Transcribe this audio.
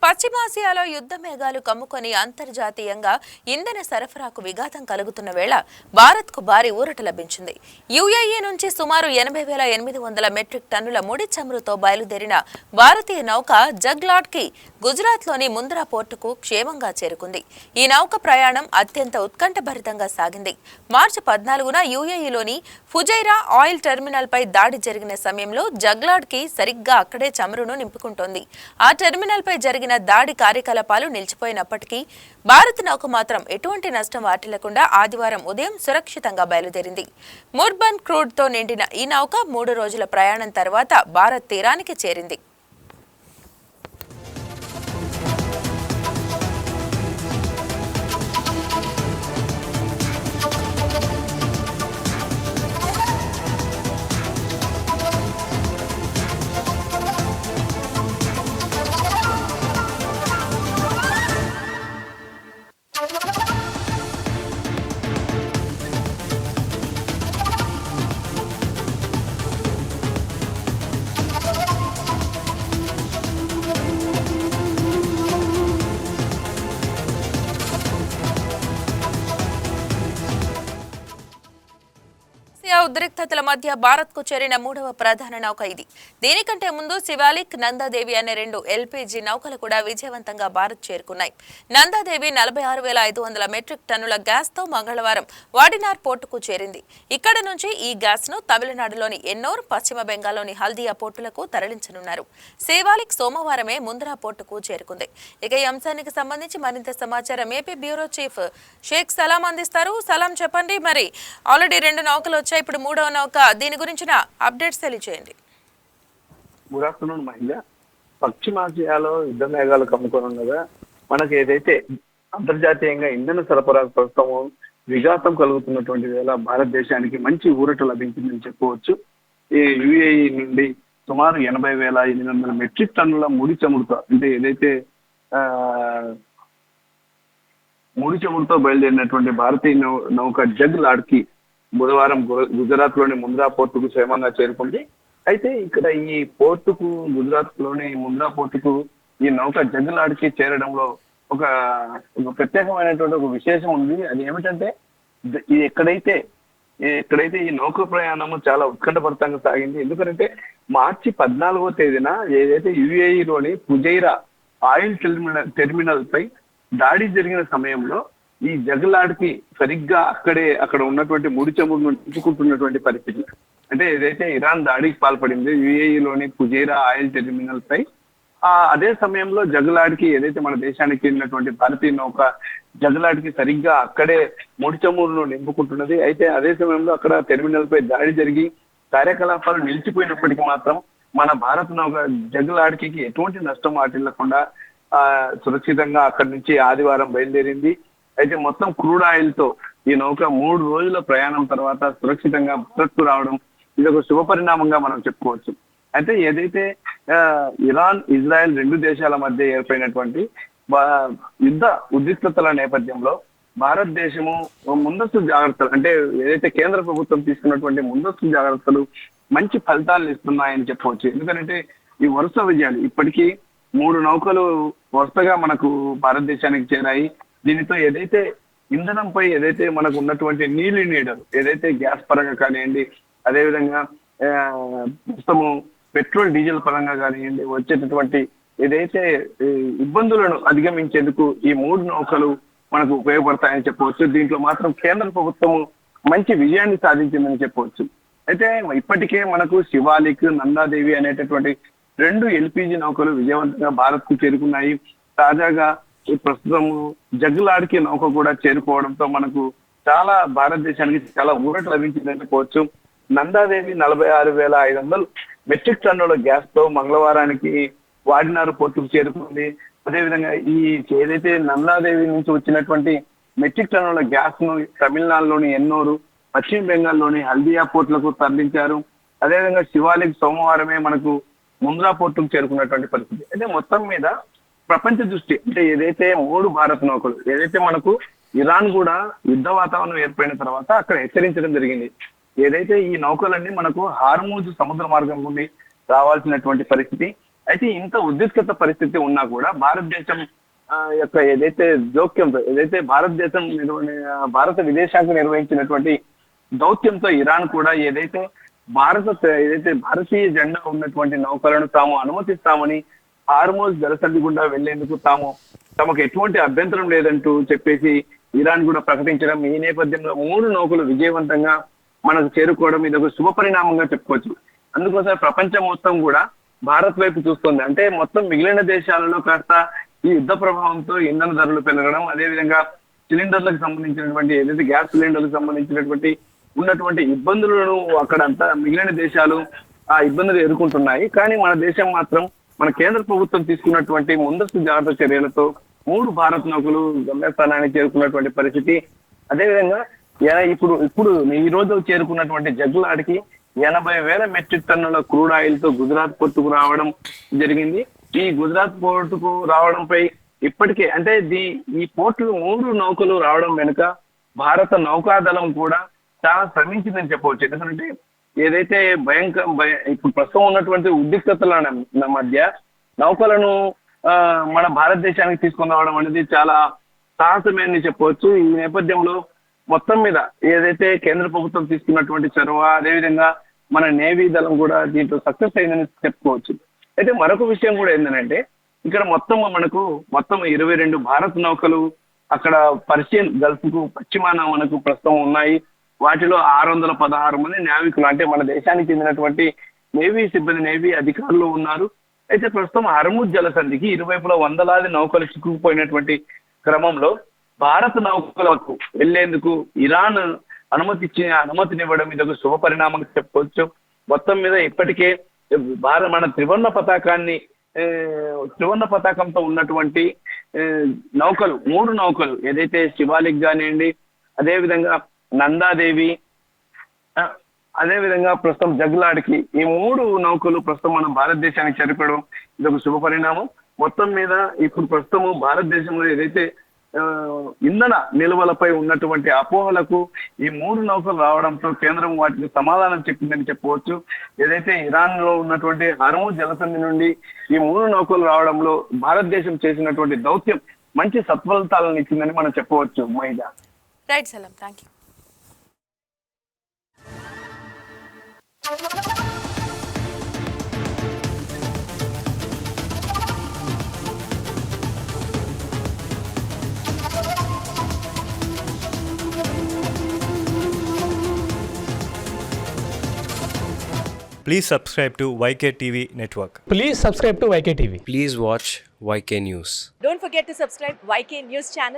పశ్చిమాసియాలో యుద్ధ మేఘాలు కమ్ముకొని అంతర్జాతీయంగా ఇంధన సరఫరాకు విఘాతం కలుగుతున్న వేళ భారత్కు భారీ ఊరట లభించింది. యుఏఈ నుంచి సుమారు 80,800 మెట్రిక్ టన్నుల ముడి చమురుతో బయలుదేరిన భారతీయ నౌక జగ్లాడ్కి గుజరాత్లోని ముంద్రా పోర్టుకు క్షేమంగా చేరుకుంది. ఈ నౌక ప్రయాణం అత్యంత ఉత్కంఠభరితంగా సాగింది. మార్చి 14న యుఏఈలోని ఫుజైరా ఆయిల్ టెర్మినల్పై దాడి జరిగిన సమయంలో జగ్లాడ్కి సరిగ్గా అక్కడే చమురును నింపుకుంటోంది. ఆ టెర్మినల్పై జరిగిన దాడి కార్యకలాపాలు నిలిచిపోయినప్పటికీ భారత్ నౌక మాత్రం ఎటువంటి నష్టం వాటిల్లకుండా ఆదివారం ఉదయం సురక్షితంగా బయలుదేరింది. ముర్బన్ క్రూడ్ తో నిండిన ఈ నౌక 3 రోజుల ప్రయాణం తర్వాత భారత్ తీరానికి చేరింది. ఉద్రిక్తతల మధ్య భారత్ కు చేరిన 3వ ప్రధాన నౌక ఇది. దీనికంటే ముందు శివాలిక్, నందాదేవి అనే 2 ఎల్పీజీ నౌకలు కూడా విజయవంతంగా భారత్ చేరుకున్నాయి. నందాదేవి 46,500 మెట్రిక్ టన్నుల గ్యాస్ తో మంగళవారం వాడినార్ పోర్టుకు చేరింది. ఇక్కడ నుంచి ఈ గ్యాస్ ను తమిళనాడులోని ఎన్నోర్, పశ్చిమ బెంగాల్లోని హల్దియా పోర్టులకు తరలించనున్నారు. శివాలిక్ సోమవారమే ముంద్రా పోర్టుకు చేరుకుంది. ఇక ఈ అంశానికి సంబంధించి మరింత సమాచారం ఏపీ బ్యూరో చీఫ్ షేక్ సలాం అందిస్తారు. సలాం, చెప్పండి. మరి ఆల్రెడీ 2 నౌకలు వచ్చాయి, ఇప్పుడు 3వ నౌక, దీని గురించిన అప్డేట్స్ తెలియజేయండి. గుడ్ ఆఫ్టర్నూన్ మహిళ. పశ్చిమాసియాలో యుద్ధ మేఘాలు కమ్ముకోనుండగా మనకి ఏదైతే అంతర్జాతీయంగా ఇంధన సరఫరా ప్రస్తుతం విఘాతం కలుగుతున్నటువంటి వేళ భారతదేశానికి మంచి ఊరట లభించిందని చెప్పుకోవచ్చు. ఈ యుఏఈ నుండి సుమారు 80,800 మెట్రిక్ టన్నుల ముడి చమురుతో, అంటే ఏదైతే ముడి చమురుతో బయలుదేరినటువంటి భారతీయ నౌక జగ్లాడ్కి బుధవారం గుజరాత్ లోని ముంద్రా పోర్టుకు క్షేమంగా చేరుకుంది. అయితే ఇక్కడ ఈ పోర్టుకు, గుజరాత్ లోని ముంద్రా పోర్టుకు ఈ నౌక జగ్లాడ్కి చేరడంలో ఒక ప్రత్యేకమైనటువంటి ఒక విశేషం ఉంది. అది ఏమిటంటే ఎక్కడైతే ఈ నౌక ప్రయాణము చాలా ఉత్కంఠభరితంగా సాగింది. ఎందుకంటే మార్చి 14వ తేదీన ఏదైతే యుఏఈలోని ఫుజైరా ఆయిల్ టెర్మినల్ పై దాడి జరిగిన సమయంలో ఈ జగ్లాడ్కి సరిగ్గా అక్కడ ఉన్నటువంటి ముడి చమురును నింపుకుంటున్నటువంటి పరిస్థితి. అంటే ఏదైతే ఇరాన్ దాడికి పాల్పడింది యుఏఈలోని ఫుజైరా ఆయిల్ టెర్మినల్ పై, అదే సమయంలో జగ్లాడ్కి, ఏదైతే మన దేశానికి చెందినటువంటి భారతీయ నౌక జగ్లాడ్కి సరిగ్గా అక్కడే ముడి చమురును నింపుకుంటున్నది. అయితే అదే సమయంలో అక్కడ టెర్మినల్ పై దాడి జరిగి కార్యకలాపాలు నిలిచిపోయినప్పటికీ మాత్రం మన భారత నౌక జగ్లాడ్కి ఎటువంటి నష్టం వాటిల్లకుండా సురక్షితంగా అక్కడి నుంచి ఆదివారం బయలుదేరింది. అయితే మొత్తం క్రూడ్ ఆయిల్ తో ఈ నౌక 3 రోజుల ప్రయాణం తర్వాత సురక్షితంగా భారత్కు రావడం ఇది ఒక శుభ పరిణామంగా మనం చెప్పుకోవచ్చు. అయితే ఏదైతే ఇరాన్, ఇజ్రాయెల్ 2 దేశాల మధ్య ఏర్పడినటువంటి యుద్ధ ఉద్రిక్తతల నేపథ్యంలో భారతదేశము ముందస్తు జాగ్రత్తలు, అంటే ఏదైతే కేంద్ర ప్రభుత్వం తీసుకున్నటువంటి ముందస్తు జాగ్రత్తలు మంచి ఫలితాలను ఇస్తున్నాయని చెప్పవచ్చు. ఎందుకంటే ఈ వరుస విజయాలు, ఇప్పటికీ 3 నౌకలు వరుసగా మనకు భారతదేశానికి చేరాయి. దీనితో ఏదైతే ఇంధనంపై ఏదైతే మనకు ఉన్నటువంటి నీడలు, ఏదైతే గ్యాస్ పరంగా కానివ్వండి, అదేవిధంగా ప్రస్తుతము పెట్రోల్, డీజిల్ పరంగా కానివ్వండి, వచ్చేటటువంటి ఏదైతే ఇబ్బందులను అధిగమించేందుకు ఈ 3 నౌకలు మనకు ఉపయోగపడతాయని చెప్పవచ్చు. దీంట్లో మాత్రం కేంద్ర ప్రభుత్వము మంచి విజయాన్ని సాధించిందని చెప్పవచ్చు. అయితే ఇప్పటికే మనకు శివాలిక్, నందాదేవి అనేటటువంటి 2 ఎల్పీజీ నౌకలు విజయవంతంగా భారత్ కు చేరుకున్నాయి. తాజాగా ప్రస్తుతం జగ్లాడ్కి నౌక కూడా చేరుకోవడంతో మనకు భారతదేశానికి చాలా ఊరట లభించిందని చెప్పవచ్చు. నందాదేవి 46,500 మెట్రిక్ టన్నుల గ్యాస్ తో మంగళవారానికి వాడినార్ పోర్టుకు చేరుకుంది. అదేవిధంగా ఈ ఏదైతే నందాదేవి నుంచి వచ్చినటువంటి మెట్రిక్ టన్నుల గ్యాస్ ను తమిళనాడులోని ఎన్నోరు, పశ్చిమ బెంగాల్లోని హల్దియా పోర్టులకు తరలించారు. అదేవిధంగా శివాలిక్ సోమవారమే మనకు ముంద్రా పోర్టుకు చేరుకున్నటువంటి పరిస్థితి. అయితే మొత్తం మీద ప్రపంచ దృష్టి, అంటే ఏదైతే 3 భారత నౌకలు, ఏదైతే మనకు ఇరాన్ కూడా యుద్ధ వాతావరణం ఏర్పడిన తర్వాత అక్కడ హెచ్చరించడం జరిగింది. ఏదైతే ఈ నౌకలన్నీ మనకు హార్మూజ్ సముద్ర మార్గం నుండి రావాల్సినటువంటి పరిస్థితి. అయితే ఇంత ఉద్రిక్తత పరిస్థితి ఉన్నా కూడా భారతదేశం యొక్క ఏదైతే జోక్యంతో ఏదైతే భారత విదేశాంగ నిర్వహించినటువంటి దౌత్యంతో ఇరాన్ కూడా ఏదైతే భారతీయ జెండా ఉన్నటువంటి నౌకలను తాము అనుమతిస్తామని హార్మోజ్ జలసంధి గుండా వెళ్లేందుకు తమకు ఎటువంటి అభ్యంతరం లేదంటూ చెప్పేసి ఇరాన్ కూడా ప్రకటించడం, ఈ నేపథ్యంలో 3 నౌకలు విజయవంతంగా మనకు చేరుకోవడం ఇది ఒక శుభ పరిణామంగా చెప్పుకోవచ్చు. అందుకోసం ప్రపంచం మొత్తం కూడా భారత్ వైపు చూస్తుంది. అంటే మొత్తం మిగిలిన దేశాలలో కాస్త ఈ యుద్ధ ప్రభావంతో ఇంధన ధరలు పెరగడం, అదేవిధంగా సిలిండర్లకు సంబంధించినటువంటి ఏదైతే గ్యాస్ సిలిండర్లకు సంబంధించినటువంటి ఉన్నటువంటి ఇబ్బందులను అక్కడంతా మిగిలిన దేశాలు ఆ ఇబ్బందులు ఎదుర్కొంటున్నాయి. కానీ మన దేశం మాత్రం మన కేంద్ర ప్రభుత్వం తీసుకున్నటువంటి ముందస్తు జాగ్రత్త చర్యలతో 3 భారత్ నౌకలు గమ్యస్థానానికి చేరుకున్నటువంటి పరిస్థితి. అదేవిధంగా ఇప్పుడు ఈ రోజు చేరుకున్నటువంటి జగ్లాడికి 80,000 మెట్రిక్ టన్నుల క్రూడ్ ఆయిల్ తో గుజరాత్ పోర్టుకు రావడం జరిగింది. ఈ గుజరాత్ పోర్టుకు రావడంపై ఇప్పటికే అంటే ఈ పోర్టుకు 3 నౌకలు రావడం వెనుక భారత నౌకాదళం కూడా చాలా శ్రమించిందని చెప్పవచ్చు. ఎందుకంటే ఏదైతే ఇప్పుడు ప్రస్తుతం ఉన్నటువంటి ఉద్రిక్తతల మధ్య నౌకలను మన భారతదేశానికి తీసుకొని రావడం అనేది చాలా సాహసమే అని చెప్పవచ్చు. ఈ నేపథ్యంలో మొత్తం మీద ఏదైతే కేంద్ర ప్రభుత్వం తీసుకున్నటువంటి చొరవ, అదేవిధంగా మన నేవీ దళం కూడా దీంట్లో సక్సెస్ అయిందని చెప్పుకోవచ్చు. అయితే మరొక విషయం కూడా ఏంటంటే ఇక్కడ మనకు 22 భారత్ నౌకలు అక్కడ పర్షియన్ గల్ఫ్ కు పశ్చిమాన మనకు ప్రస్తుతం ఉన్నాయి. వాటిలో 616 మంది నావికులు అంటే మన దేశానికి చెందినటువంటి నేవీ అధికారులు ఉన్నారు. అయితే ప్రస్తుతం హార్మూజ్ జలసంధికి ఇరువైపులా వందలాది నౌకలు చిక్కుకుపోయినటువంటి క్రమంలో భారత నౌకలకు వెళ్లేందుకు ఇరాన్ అనుమతినివ్వడం ఇది ఒక శుభ పరిణామం చెప్పుకోవచ్చు. మొత్తం మీద ఇప్పటికే మన త్రివర్ణ పతాకంతో ఉన్నటువంటి నౌకలు 3 నౌకలు ఏదైతే శివాలిక్ కానివ్వండి, అదేవిధంగా నందాదేవి, అదేవిధంగా ప్రస్తుతం జగ్లాడికి ఈ 3 నౌకలు ప్రస్తుతం మన భారతదేశానికి చేరుకోవడం ఇది ఒక శుభ పరిణామం. మొత్తం మీద ఇప్పుడు ప్రస్తుతం భారతదేశంలో ఏదైతే ఇంధన నిల్వలపై ఉన్నటువంటి అపోహలకు ఈ 3 నౌకలు రావడంతో కేంద్రం వాటికి సమాధానం చెప్పిందని చెప్పవచ్చు. ఏదైతే ఇరాన్ లో ఉన్నటువంటి హార్మూజ్ జలసంధి నుండి ఈ 3 నౌకలు రావడంలో భారతదేశం చేసినటువంటి దౌత్యం మంచి సత్ఫలితాలను ఇచ్చిందని మనం చెప్పవచ్చు. మైదా రైట్ సలాం, thank you. Please subscribe to YK TV Network. Please subscribe to YK TV. Please watch YK News. Don't forget to subscribe YK News channel.